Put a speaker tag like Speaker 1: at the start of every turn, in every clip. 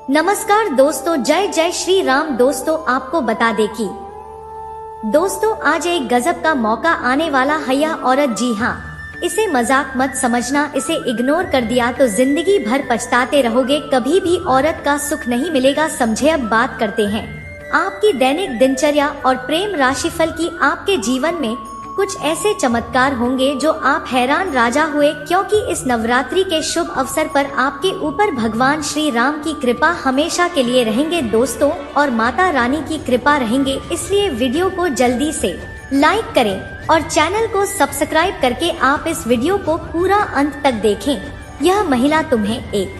Speaker 1: नमस्कार दोस्तों, जय जय श्री राम। दोस्तों आपको बता दे कि दोस्तों आज एक गजब का मौका आने वाला है। यह औरत, जी हाँ, इसे मजाक मत समझना, इसे इग्नोर कर दिया तो जिंदगी भर पछताते रहोगे। कभी भी औरत का सुख नहीं मिलेगा, समझे। अब बात करते हैं आपकी दैनिक दिनचर्या और प्रेम राशिफल की। आपके जीवन में कुछ ऐसे चमत्कार होंगे जो आप हैरान राजा हुए, क्योंकि इस नवरात्रि के शुभ अवसर पर आपके ऊपर भगवान श्री राम की कृपा हमेशा के लिए रहेंगे दोस्तों, और माता रानी की कृपा रहेंगे। इसलिए वीडियो को जल्दी से लाइक करें और चैनल को सब्सक्राइब करके आप इस वीडियो को पूरा अंत तक देखें। यह महिला तुम्हें एक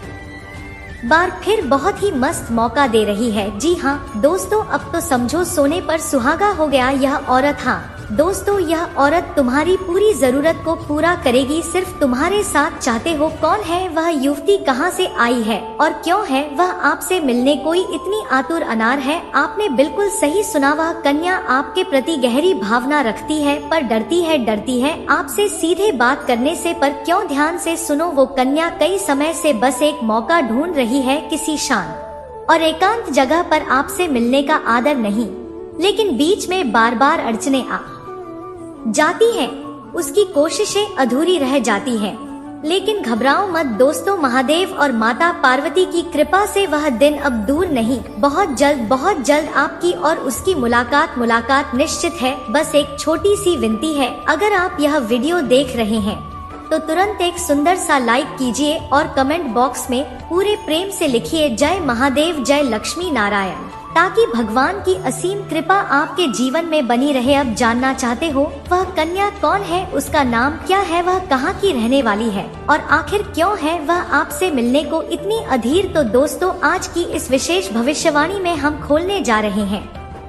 Speaker 1: बार फिर बहुत ही मस्त मौका दे रही है। जी हाँ दोस्तों, अब तो समझो सोने पर सुहागा हो गया यह औरत। हाँ दोस्तों, यह औरत तुम्हारी पूरी जरूरत को पूरा करेगी, सिर्फ तुम्हारे साथ। चाहते हो कौन है वह युवती, कहां से आई है और क्यों है वह आपसे मिलने कोई इतनी आतुर अनार है? आपने बिल्कुल सही सुना, वह कन्या आपके प्रति गहरी भावना रखती है, पर डरती है आपसे सीधे बात करने से। पर क्यों? ध्यान से सुनो, वो कन्या कई समय से बस एक मौका ढूंढ रही है, किसी शांत और एकांत जगह पर आपसे मिलने का। आदर नहीं, लेकिन बीच में बार बार अड़चने आ जाती हैं, उसकी कोशिशें अधूरी रह जाती हैं। लेकिन घबराओ मत दोस्तों, महादेव और माता पार्वती की कृपा से वह दिन अब दूर नहीं, बहुत जल्द आपकी और उसकी मुलाकात निश्चित है। बस एक छोटी सी विनती है, अगर आप यह वीडियो देख रहे हैं तो तुरंत एक सुंदर सा लाइक कीजिए और कमेंट बॉक्स में पूरे प्रेम से लिखिए जय महादेव, जय लक्ष्मी नारायण, ताकि भगवान की असीम कृपा आपके जीवन में बनी रहे। अब जानना चाहते हो वह कन्या कौन है, उसका नाम क्या है, वह कहाँ की रहने वाली है और आखिर क्यों है वह आपसे मिलने को इतनी अधीर? तो दोस्तों आज की इस विशेष भविष्यवाणी में हम खोलने जा रहे हैं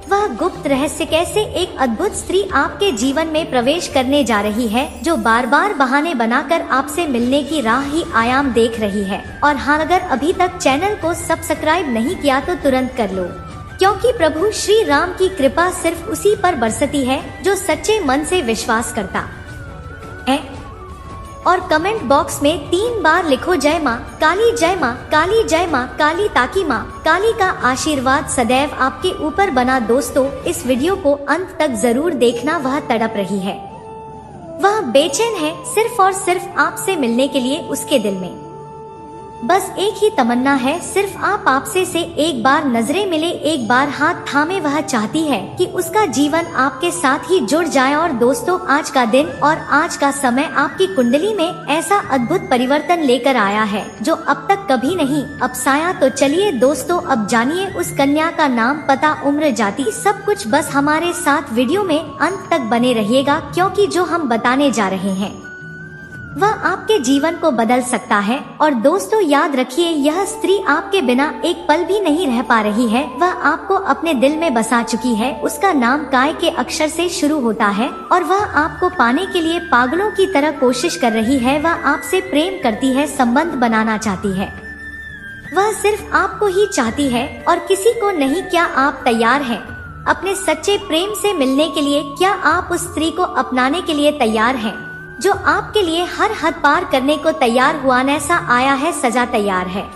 Speaker 1: वह गुप्त रहस्य, कैसे एक अद्भुत स्त्री आपके जीवन में प्रवेश करने जा रही है, जो बार बार बहाने बनाकर आपसे मिलने की राह ही आयाम देख रही है। और हाँ, अगर अभी तक चैनल को सब्सक्राइब नहीं किया तो तुरंत कर लो, क्योंकि प्रभु श्री राम की कृपा सिर्फ उसी पर बरसती है जो सच्चे मन से विश्वास करता है। और कमेंट बॉक्स में 3 बार लिखो जय माँ काली, जय माँ काली, जय माँ काली, ताकि माँ काली का आशीर्वाद सदैव आपके ऊपर बना। दोस्तों इस वीडियो को अंत तक जरूर देखना, वह तड़प रही है, वह बेचैन है, सिर्फ और सिर्फ आपसे मिलने के लिए। उसके दिल में बस एक ही तमन्ना है, सिर्फ आपसे से एक बार नजरें मिले, एक बार हाथ थामे। वह चाहती है कि उसका जीवन आपके साथ ही जुड़ जाए। और दोस्तों आज का दिन और आज का समय आपकी कुंडली में ऐसा अद्भुत परिवर्तन लेकर आया है जो अब तक कभी नहीं अपसाया। तो चलिए दोस्तों अब जानिए उस कन्या का नाम, पता, उम्र, जाति, सब कुछ। बस हमारे साथ वीडियो में अंत तक बने रहिएगा, क्योंकि जो हम बताने जा रहे हैं वह आपके जीवन को बदल सकता है। और दोस्तों याद रखिए, यह स्त्री आपके बिना एक पल भी नहीं रह पा रही है, वह आपको अपने दिल में बसा चुकी है। उसका नाम काय के अक्षर से शुरू होता है और वह आपको पाने के लिए पागलों की तरह कोशिश कर रही है। वह आपसे प्रेम करती है, संबंध बनाना चाहती है, वह सिर्फ आपको ही चाहती है और किसी को नहीं। क्या आप तैयार हैं अपने सच्चे प्रेम से मिलने के लिए? क्या आप उस स्त्री को अपनाने के लिए तैयार हैं जो आपके लिए हर हद पार करने को तैयार हुआ? ऐसा आया है, सजा तैयार है?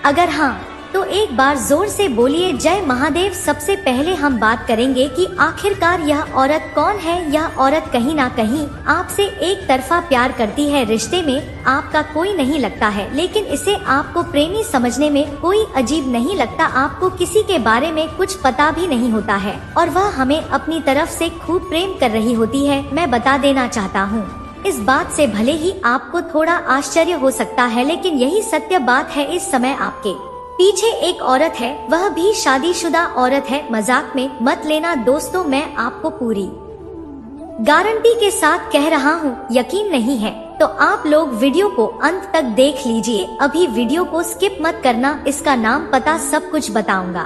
Speaker 1: अगर हाँ तो एक बार जोर से बोलिए जय महादेव। सबसे पहले हम बात करेंगे कि आखिरकार यह औरत कौन है। यह औरत कहीं ना कहीं आपसे एक तरफा प्यार करती है, रिश्ते में आपका कोई नहीं लगता है, लेकिन इसे आपको प्रेमी समझने में कोई अजीब नहीं लगता। आपको किसी के बारे में कुछ पता भी नहीं होता है और वह हमें अपनी तरफ से खूब प्रेम कर रही होती है। मैं बता देना चाहता हूँ, इस बात से भले ही आपको थोड़ा आश्चर्य हो सकता है, लेकिन यही सत्य बात है। इस समय आपके पीछे एक औरत है, वह भी शादीशुदा औरत है। मजाक में मत लेना दोस्तों, मैं आपको पूरी गारंटी के साथ कह रहा हूँ। यकीन नहीं है तो आप लोग वीडियो को अंत तक देख लीजिए, अभी वीडियो को स्किप मत करना, इसका नाम, पता, सब कुछ बताऊंगा।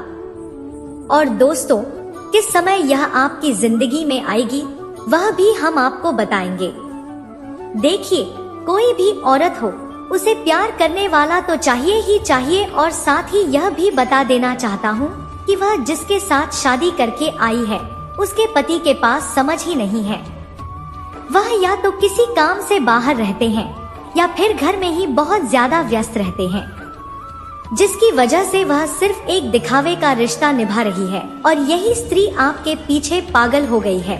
Speaker 1: और दोस्तों किस समय यह आपकी जिंदगी में आएगी वह भी हम आपको बताएंगे। देखिए, कोई भी औरत हो, उसे प्यार करने वाला तो चाहिए ही चाहिए। और साथ ही यह भी बता देना चाहता हूँ कि वह जिसके साथ शादी करके आई है उसके पति के पास समझ ही नहीं है। वह या तो किसी काम से बाहर रहते हैं या फिर घर में ही बहुत ज्यादा व्यस्त रहते हैं। जिसकी वजह से वह सिर्फ एक दिखावे का रिश्ता निभा रही है और यही स्त्री आपके पीछे पागल हो गई है।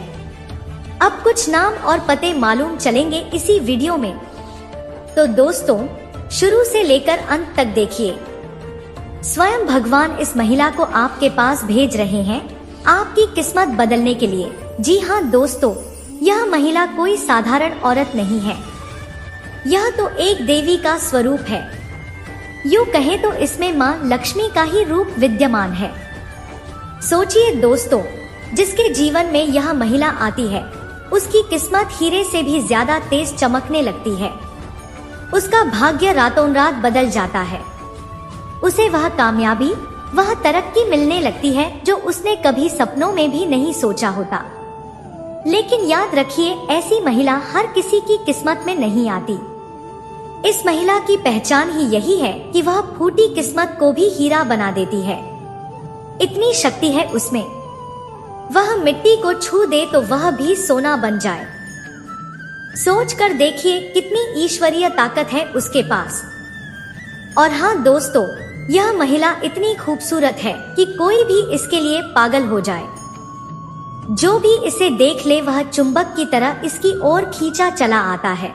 Speaker 1: अब कुछ नाम और पते मालूम चलेंगे इसी वीडियो में, तो दोस्तों शुरू से लेकर अंत तक देखिए। स्वयं भगवान इस महिला को आपके पास भेज रहे हैं आपकी किस्मत बदलने के लिए। जी हाँ दोस्तों, यह महिला कोई साधारण औरत नहीं है, यह तो एक देवी का स्वरूप है। यूँ कहें तो इसमें माँ लक्ष्मी का ही रूप विद्यमान है। सोचिए दोस्तों, जिसके जीवन में यह महिला आती है उसकी किस्मत हीरे से भी ज्यादा तेज चमकने लगती है। उसका भाग्य रातों रात बदल जाता है। उसे वह कामयाबी, वह तरक्की मिलने लगती है जो उसने कभी सपनों में भी नहीं सोचा होता। लेकिन याद रखिए, ऐसी महिला हर किसी की किस्मत में नहीं आती। इस महिला की पहचान ही यही है कि वह फूटी किस्मत को भी हीरा बना देती है। इतनी शक्ति है उसमें, वह मिट्टी को छू दे तो वह भी सोना बन जाए। सोच कर देखिए कितनी ईश्वरीय ताकत है उसके पास। और हाँ दोस्तों, यह महिला इतनी खूबसूरत है कि कोई भी इसके लिए पागल हो जाए। जो भी इसे देख ले वह चुंबक की तरह इसकी ओर खींचा चला आता है।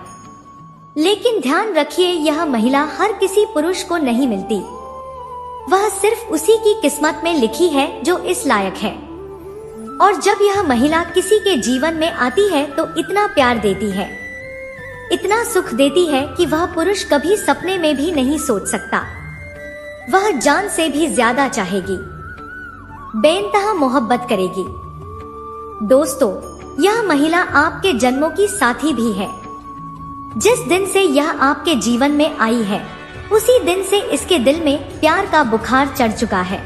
Speaker 1: लेकिन ध्यान रखिए, यह महिला हर किसी पुरुष को नहीं मिलती। वह सिर्फ उसी की किस्मत में लिखी है जो इस लायक है। और जब यह महिला किसी के जीवन में आती है तो इतना प्यार देती है, इतना सुख देती है कि वह पुरुष कभी सपने में भी नहीं सोच सकता। वह जान से भी ज्यादा चाहेगी, बेइंतहा मोहब्बत करेगी। दोस्तों, यह महिला आपके जन्मों की साथी भी है। जिस दिन से यह आपके जीवन में आई है उसी दिन से इसके दिल में प्यार का बुखार चढ़ चुका है।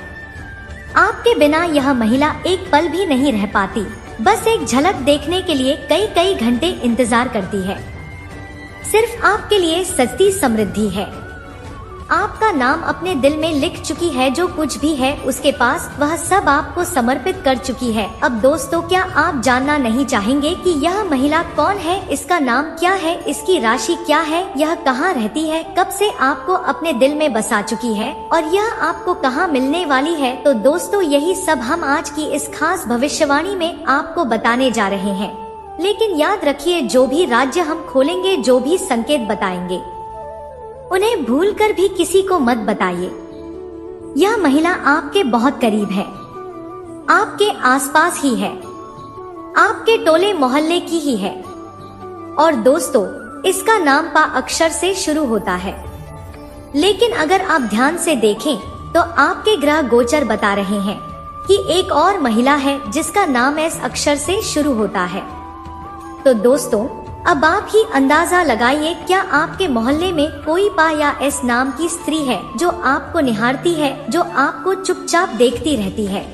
Speaker 1: आपके बिना यह महिला एक पल भी नहीं रह पाती। बस एक झलक देखने के लिए कई कई घंटे इंतजार करती है। सिर्फ आपके लिए सजती समृद्धि है। आपका नाम अपने दिल में लिख चुकी है। जो कुछ भी है उसके पास वह सब आपको समर्पित कर चुकी है। अब दोस्तों, क्या आप जानना नहीं चाहेंगे कि यह महिला कौन है, इसका नाम क्या है, इसकी राशि क्या है, यह कहाँ रहती है, कब से आपको अपने दिल में बसा चुकी है और यह आपको कहाँ मिलने वाली है? तो दोस्तों, यही सब हम आज की इस खास भविष्यवाणी में आपको बताने जा रहे हैं। लेकिन याद रखिए, जो भी राज्य हम खोलेंगे, जो भी संकेत बताएंगे, उन्हें भूलकर भी किसी को मत बताइए। यह महिला आपके बहुत करीब है, आपके आसपास ही है, आपके टोले मोहल्ले की ही है। और दोस्तों, इसका नाम पा अक्षर से शुरू होता है। लेकिन अगर आप ध्यान से देखें तो आपके ग्रह गोचर बता रहे हैं कि एक और महिला है जिसका नाम एस अक्षर से शुरू होता है। तो दोस्तों, अब आप ही अंदाजा लगाइए, क्या आपके मोहल्ले में कोई पा या एस नाम की स्त्री है जो आपको निहारती है, जो आपको चुपचाप देखती रहती है?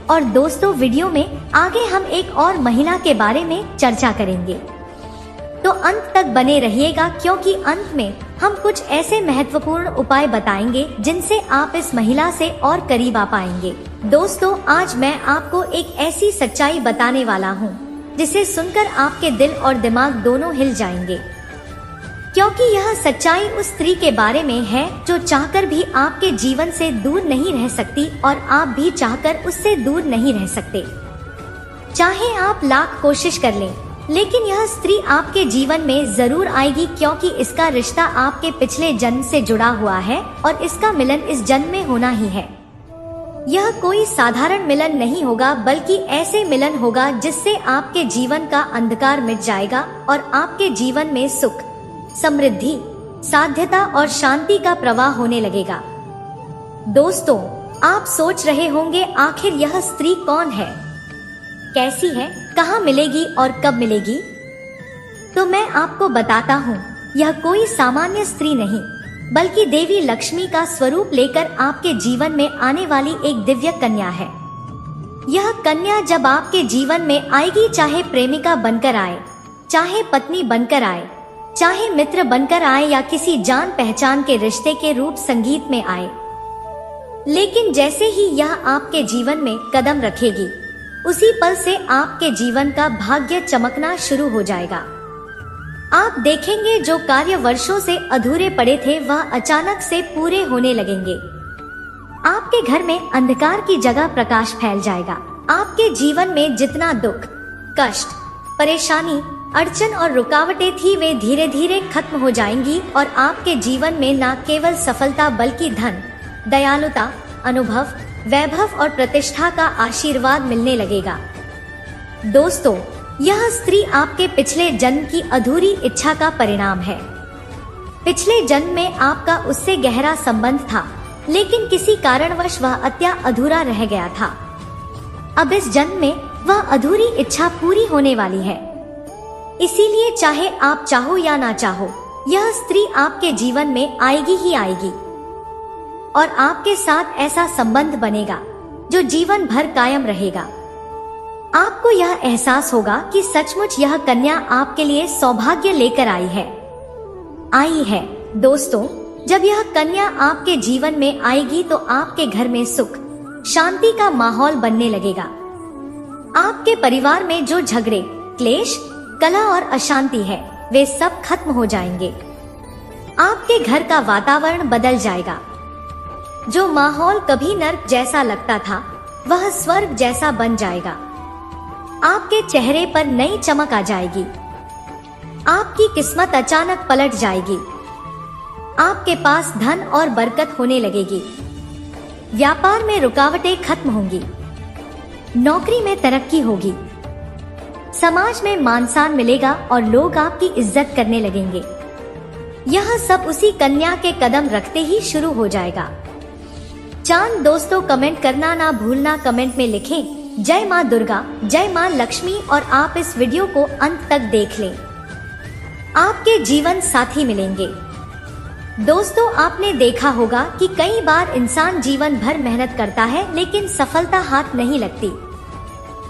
Speaker 1: और दोस्तों, वीडियो में आगे हम एक और महिला के बारे में चर्चा करेंगे, तो अंत तक बने रहिएगा, क्योंकि अंत में हम कुछ ऐसे महत्वपूर्ण उपाय बताएंगे जिनसे आप इस महिला से और करीब आ पाएंगे। दोस्तों, आज मैं आपको एक ऐसी सच्चाई बताने वाला हूँ जिसे सुनकर आपके दिल और दिमाग दोनों हिल जाएंगे, क्योंकि यह सच्चाई उस स्त्री के बारे में है जो चाहकर भी आपके जीवन से दूर नहीं रह सकती और आप भी चाहकर उससे दूर नहीं रह सकते। चाहे आप लाख कोशिश कर लें, लेकिन यह स्त्री आपके जीवन में जरूर आएगी, क्योंकि इसका रिश्ता आपके पिछले जन्म से जुड़ा हुआ है और इसका मिलन इस जन्म में होना ही है। यह कोई साधारण मिलन नहीं होगा, बल्कि ऐसे मिलन होगा जिससे आपके जीवन का अंधकार मिट जाएगा और आपके जीवन में सुख, समृद्धि, साध्यता और शांति का प्रवाह होने लगेगा। दोस्तों, आप सोच रहे होंगे, आखिर यह स्त्री कौन है, कैसी है, कहाँ मिलेगी और कब मिलेगी? तो मैं आपको बताता हूँ, यह कोई सामान्य स्त्री नहीं, बल्कि देवी लक्ष्मी का स्वरूप लेकर आपके जीवन में आने वाली एक दिव्य कन्या है। यह कन्या जब आपके जीवन में आएगी, चाहे प्रेमिका बनकर आए, चाहे पत्नी बनकर आए, चाहे मित्र बनकर आए या किसी जान पहचान के रिश्ते के रूप संगीत में आए, लेकिन जैसे ही यह आपके जीवन में कदम रखेगी, उसी पल से आपके जीवन का भाग्य चमकना शुरू हो जाएगा। आप देखेंगे जो कार्य वर्षों से अधूरे पड़े थे वह अचानक से पूरे होने लगेंगे। आपके घर में अंधकार की जगह प्रकाश फैल जाएगा। आपके जीवन में जितना दुख, कष्ट, परेशानी, अड़चन और रुकावटें थी वे धीरे धीरे खत्म हो जाएंगी और आपके जीवन में न केवल सफलता बल्कि धन, दयालुता, अनुभव, वैभव और प्रतिष्ठा का आशीर्वाद मिलने लगेगा। दोस्तों, यह स्त्री आपके पिछले जन्म की अधूरी इच्छा का परिणाम है। पिछले जन्म में आपका उससे गहरा संबंध था, लेकिन किसी कारणवश वह अधूरा रह गया था। अब इस जन्म में वह अधूरी इच्छा पूरी होने वाली है। इसीलिए चाहे आप चाहो या ना चाहो, यह स्त्री आपके जीवन में आएगी ही आएगी और आपके साथ ऐसा संबंध बनेगा जो जीवन भर कायम रहेगा। आपको यह एहसास होगा कि सचमुच यह कन्या आपके लिए सौभाग्य लेकर आई है। दोस्तों, जब यह कन्या आपके जीवन में आएगी तो आपके घर में सुख, शांति का माहौल बनने लगेगा। आपके परिवार में जो झगड़े, क्लेश, कलह और अशांति है वे सब खत्म हो जाएंगे। आपके घर का वातावरण बदल जाएगा। जो माहौल कभी नर्क जैसा लगता था वह स्वर्ग जैसा बन जाएगा। आपके चेहरे पर नई चमक आ जाएगी। आपकी किस्मत अचानक पलट जाएगी। आपके पास धन और बरकत होने लगेगी। व्यापार में रुकावटें खत्म होंगी। नौकरी में तरक्की होगी। समाज में मान सम्मान मिलेगा और लोग आपकी इज्जत करने लगेंगे। यह सब उसी कन्या के कदम रखते ही शुरू हो जाएगा। चांद दोस्तों, कमेंट करना ना भूलना। कमेंट में लिखें जय माँ दुर्गा, जय माँ लक्ष्मी और आप इस वीडियो को अंत तक देख लें। आपके जीवन साथी मिलेंगे। दोस्तों, आपने देखा होगा कि कई बार इंसान जीवन भर मेहनत करता है लेकिन सफलता हाथ नहीं लगती।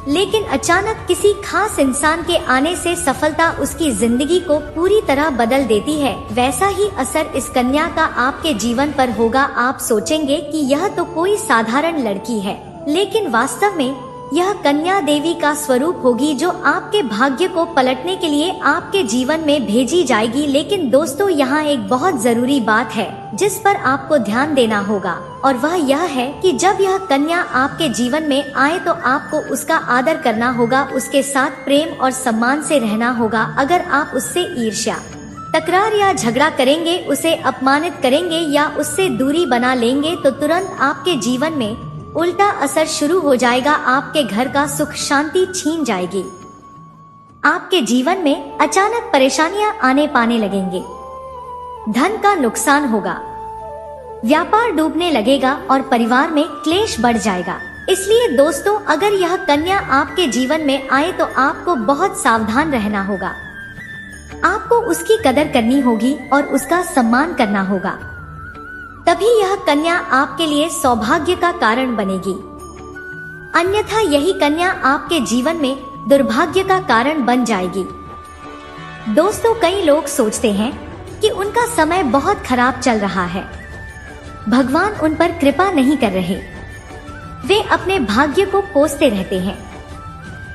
Speaker 1: लेकिन अचानक किसी खास इंसान के आने से सफलता उसकी जिंदगी को पूरी तरह बदल देती है। वैसा ही असर इस कन्या का आपके जीवन पर होगा। आप सोचेंगे कि यह तो कोई साधारण लड़की है, लेकिन वास्तव में यह कन्या देवी का स्वरूप होगी जो आपके भाग्य को पलटने के लिए आपके जीवन में भेजी जाएगी। लेकिन दोस्तों, यहाँ एक बहुत जरूरी बात है जिस पर आपको ध्यान देना होगा और वह यह है कि जब यह कन्या आपके जीवन में आए तो आपको उसका आदर करना होगा, उसके साथ प्रेम और सम्मान से रहना होगा। अगर आप उससे ईर्ष्या, तकरार या झगड़ा करेंगे, उसे अपमानित करेंगे या उससे दूरी बना लेंगे तो तुरंत आपके जीवन में उल्टा असर शुरू हो जाएगा। आपके घर का सुख शांति छीन जाएगी। आपके जीवन में अचानक परेशानियां आने पाने लगेंगे। धन का नुकसान होगा। व्यापार डूबने लगेगा और परिवार में क्लेश बढ़ जाएगा। इसलिए दोस्तों, अगर यह कन्या आपके जीवन में आए तो आपको बहुत सावधान रहना होगा। आपको उसकी कदर करनी होगी और उसका सम्मान करना होगा। तभी यह कन्या आपके लिए सौभाग्य का कारण बनेगी। अन्यथा यही कन्या आपके जीवन में दुर्भाग्य का कारण बन जाएगी। दोस्तों, कई लोग सोचते हैं कि उनका समय बहुत खराब चल रहा है, भगवान उन पर कृपा नहीं कर रहे, वे अपने भाग्य को कोसते रहते हैं।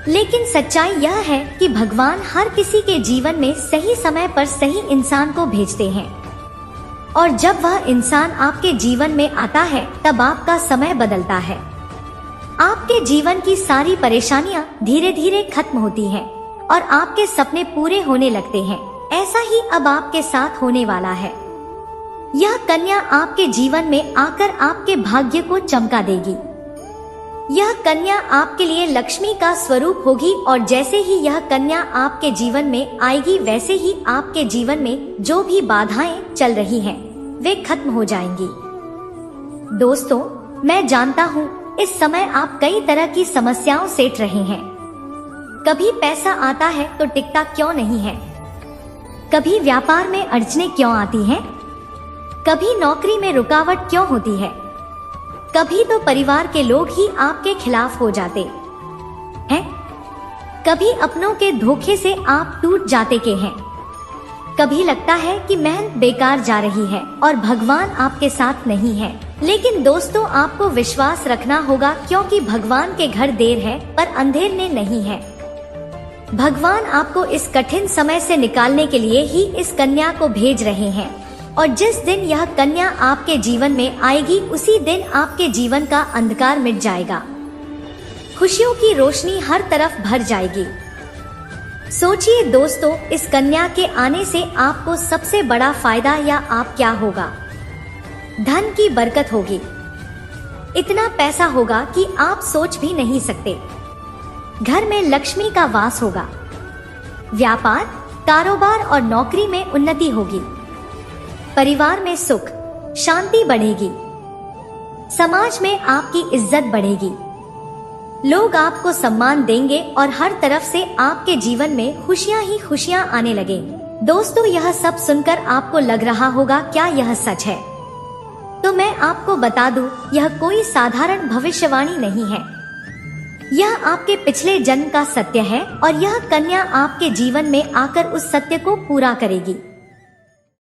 Speaker 1: लेकिन सच्चाई यह है कि भगवान हर किसी के जीवन में सही समय पर सही इंसान को भेजते हैं और जब वह इंसान आपके जीवन में आता है तब आपका समय बदलता है। आपके जीवन की सारी परेशानियां धीरे धीरे खत्म होती हैं और आपके सपने पूरे होने लगते हैं। ऐसा ही अब आपके साथ होने वाला है। यह कन्या आपके जीवन में आकर आपके भाग्य को चमका देगी। यह कन्या आपके लिए लक्ष्मी का स्वरूप होगी और जैसे ही यह कन्या आपके जीवन में आएगी वैसे ही आपके जीवन में जो भी बाधाएं चल रही हैं वे खत्म हो जाएंगी। दोस्तों, मैं जानता हूँ इस समय आप कई तरह की समस्याओं से जूझ रहे हैं। कभी पैसा आता है तो टिकता क्यों नहीं है, कभी व्यापार में अड़चनें क्यों आती हैं, कभी नौकरी में रुकावट क्यों होती है, कभी तो परिवार के लोग ही आपके खिलाफ हो जाते हैं, कभी अपनों के धोखे से आप टूट जाते के हैं, कभी लगता है कि मेहनत बेकार जा रही है और भगवान आपके साथ नहीं है। लेकिन दोस्तों, आपको विश्वास रखना होगा क्योंकि भगवान के घर देर है पर अंधेर में नहीं है। भगवान आपको इस कठिन समय से निकालने के लिए ही इस कन्या को भेज रहे हैं और जिस दिन यह कन्या आपके जीवन में आएगी उसी दिन आपके जीवन का अंधकार मिट जाएगा, खुशियों की रोशनी हर तरफ भर जाएगी। सोचिए दोस्तों, इस कन्या के आने से आपको सबसे बड़ा फायदा या आप क्या होगा? धन की बरकत होगी, इतना पैसा होगा कि आप सोच भी नहीं सकते। घर में लक्ष्मी का वास होगा, व्यापार, कारोबार और नौकरी में उन्नति होगी, परिवार में सुख शांति बढ़ेगी, समाज में आपकी इज्जत बढ़ेगी, लोग आपको सम्मान देंगे और हर तरफ से आपके जीवन में खुशियां ही खुशियां आने लगे। दोस्तों, यह सब सुनकर आपको लग रहा होगा क्या यह सच है? तो मैं आपको बता दूं, यह कोई साधारण भविष्यवाणी नहीं है। यह आपके पिछले जन्म का सत्य है और यह कन्या आपके जीवन में आकर उस सत्य को पूरा करेगी।